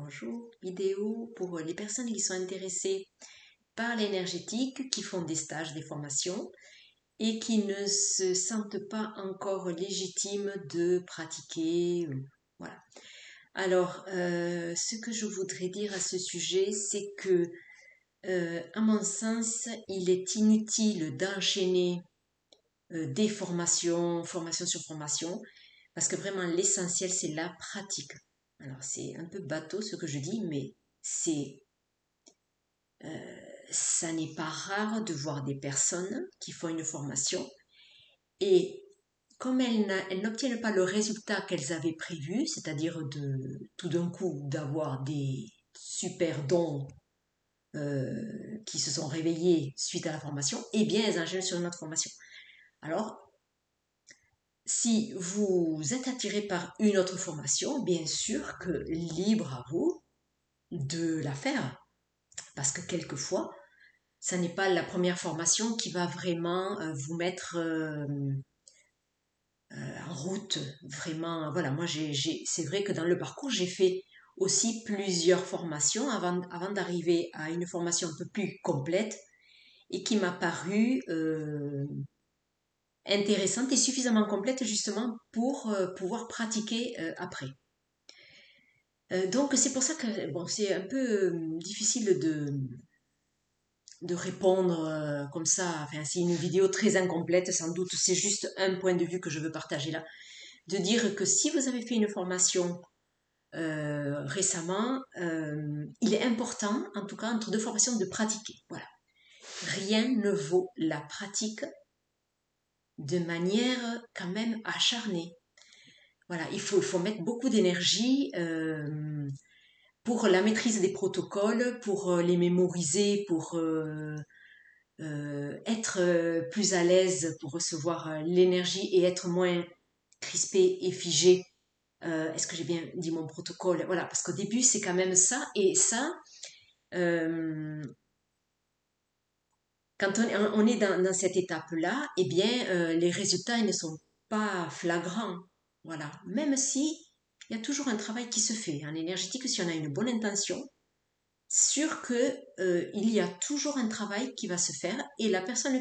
Bonjour, vidéo pour les personnes qui sont intéressées par l'énergétique, qui font des stages, des formations et qui ne se sentent pas encore légitimes de pratiquer. Voilà. Alors, ce que je voudrais dire à ce sujet, c'est que, à mon sens, il est inutile d'enchaîner des formations, formation sur formation, parce que vraiment l'essentiel, c'est la pratique. Alors, c'est un peu bateau ce que je dis, mais c'est ça n'est pas rare de voir des personnes qui font une formation et comme elles n'obtiennent pas le résultat qu'elles avaient prévu, c'est-à-dire de tout d'un coup d'avoir des super dons qui se sont réveillés suite à la formation, eh bien elles enchaînent sur une autre formation. Alors, si vous êtes attiré par une autre formation, bien sûr que libre à vous de la faire, parce que quelquefois, ça n'est pas la première formation qui va vraiment vous mettre en route. Vraiment, voilà, moi, c'est vrai que dans le parcours, j'ai fait aussi plusieurs formations avant d'arriver à une formation un peu plus complète et qui m'a paru intéressante et suffisamment complète justement pour pouvoir pratiquer après. Donc c'est pour ça que bon, c'est un peu difficile de répondre comme ça. Enfin, c'est une vidéo très incomplète, sans doute. C'est juste un point de vue que je veux partager là. De dire que si vous avez fait une formation récemment, il est important, en tout cas, entre deux formations, de pratiquer. Voilà. Rien ne vaut la pratique de manière quand même acharnée. Voilà, il faut mettre beaucoup d'énergie pour la maîtrise des protocoles, pour les mémoriser, pour être plus à l'aise pour recevoir l'énergie et être moins crispé et figé. Est-ce que j'ai bien dit mon protocole? Voilà, parce qu'au début, c'est quand même ça. Et ça, euh, quand on est dans cette étape-là, eh bien, les résultats, ils ne sont pas flagrants. Voilà. Même si il y a toujours un travail qui se fait en énergétique, si on a une bonne intention, sûr que il y a toujours un travail qui va se faire et la personne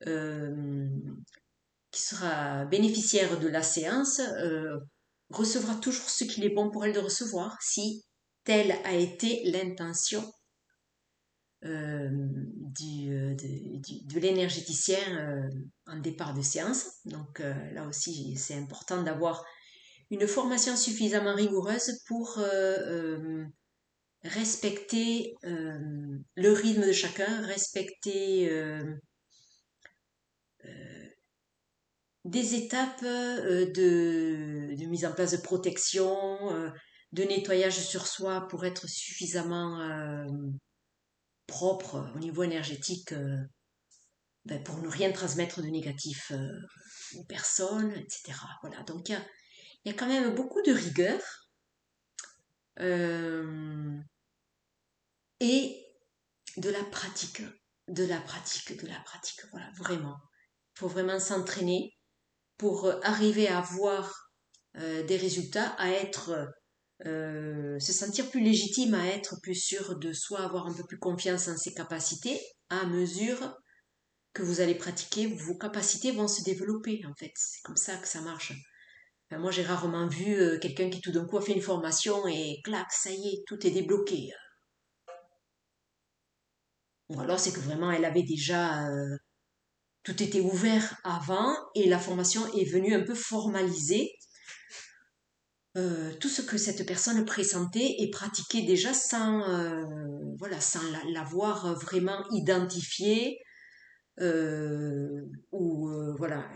euh, qui sera bénéficiaire de la séance recevra toujours ce qu'il est bon pour elle de recevoir si telle a été l'intention de l'énergéticien en départ de séance. Donc là aussi, c'est important d'avoir une formation suffisamment rigoureuse pour respecter le rythme de chacun, respecter des étapes de mise en place de protection, de nettoyage sur soi pour être suffisamment propre au niveau énergétique pour ne rien transmettre de négatif aux personnes, etc. Voilà, donc il y a quand même beaucoup de rigueur euh, et de la pratique, de la pratique, de la pratique, voilà, vraiment. Il faut vraiment s'entraîner pour arriver à avoir des résultats, à être se sentir plus légitime, à être plus sûr de soi, avoir un peu plus confiance en ses capacités, à mesure que vous allez pratiquer, vos capacités vont se développer en fait. C'est comme ça que ça marche. Enfin, moi j'ai rarement vu quelqu'un qui tout d'un coup a fait une formation et clac, ça y est, tout est débloqué. Ou alors c'est que vraiment elle avait déjà tout était ouvert avant et la formation est venue un peu formaliser tout ce que cette personne pressentait et pratiquait déjà sans, voilà, sans l'avoir vraiment identifié ou voilà,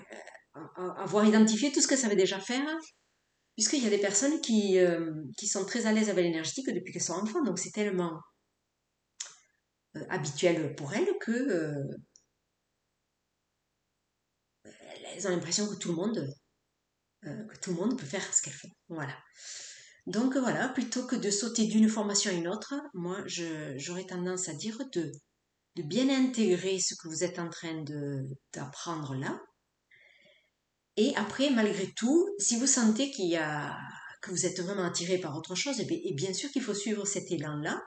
avoir identifié tout ce que ça veut déjà faire, puisqu'il y a des personnes qui sont très à l'aise avec l'énergétique depuis qu'elles sont enfants, donc c'est tellement habituel pour elles que elles ont l'impression que tout le monde peut faire ce qu'elles font. Voilà. Donc voilà, plutôt que de sauter d'une formation à une autre, moi j'aurais tendance à dire de bien intégrer ce que vous êtes en train d'apprendre là. Et après, malgré tout, si vous sentez que vous êtes vraiment attiré par autre chose, et bien sûr qu'il faut suivre cet élan-là,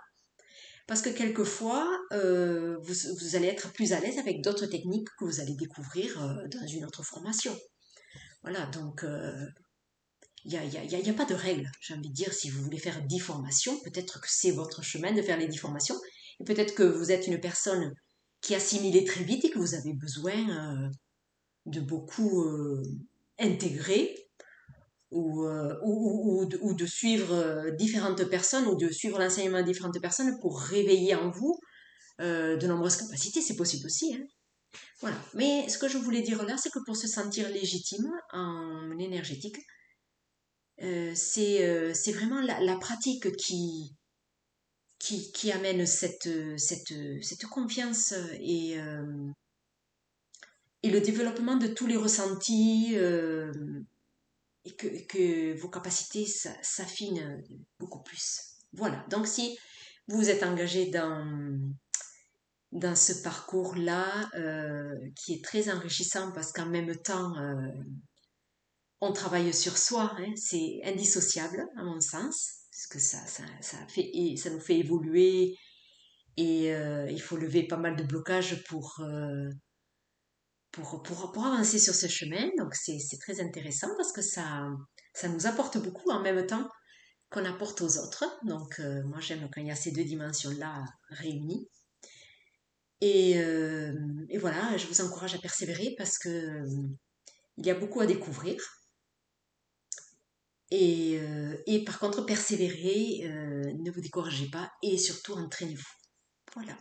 parce que quelquefois, vous allez être plus à l'aise avec d'autres techniques que vous allez découvrir dans une autre formation. Voilà, donc il y a pas de règle, j'ai envie de dire. Si vous voulez faire 10 formations, peut-être que c'est votre chemin de faire les 10 formations, et peut-être que vous êtes une personne qui assimile très vite et que vous avez besoin de beaucoup intégrer ou de suivre différentes personnes ou de suivre l'enseignement de différentes personnes pour réveiller en vous de nombreuses capacités, c'est possible aussi. Hein. Voilà. Mais ce que je voulais dire là, c'est que pour se sentir légitime en énergétique, c'est vraiment la pratique qui amène cette confiance et le développement de tous les ressentis et que vos capacités s'affinent beaucoup plus. Voilà. Donc si vous êtes engagé dans ce parcours-là, qui est très enrichissant parce qu'en même temps, on travaille sur soi, hein, c'est indissociable à mon sens, parce que ça nous fait évoluer et il faut lever pas mal de blocages pour avancer sur ce chemin. Donc c'est très intéressant parce que ça nous apporte beaucoup en même temps qu'on apporte aux autres. Donc moi j'aime quand il y a ces deux dimensions-là réunies. Et voilà, je vous encourage à persévérer parce que il y a beaucoup à découvrir. Et par contre, persévérez, ne vous découragez pas et surtout entraînez-vous. Voilà.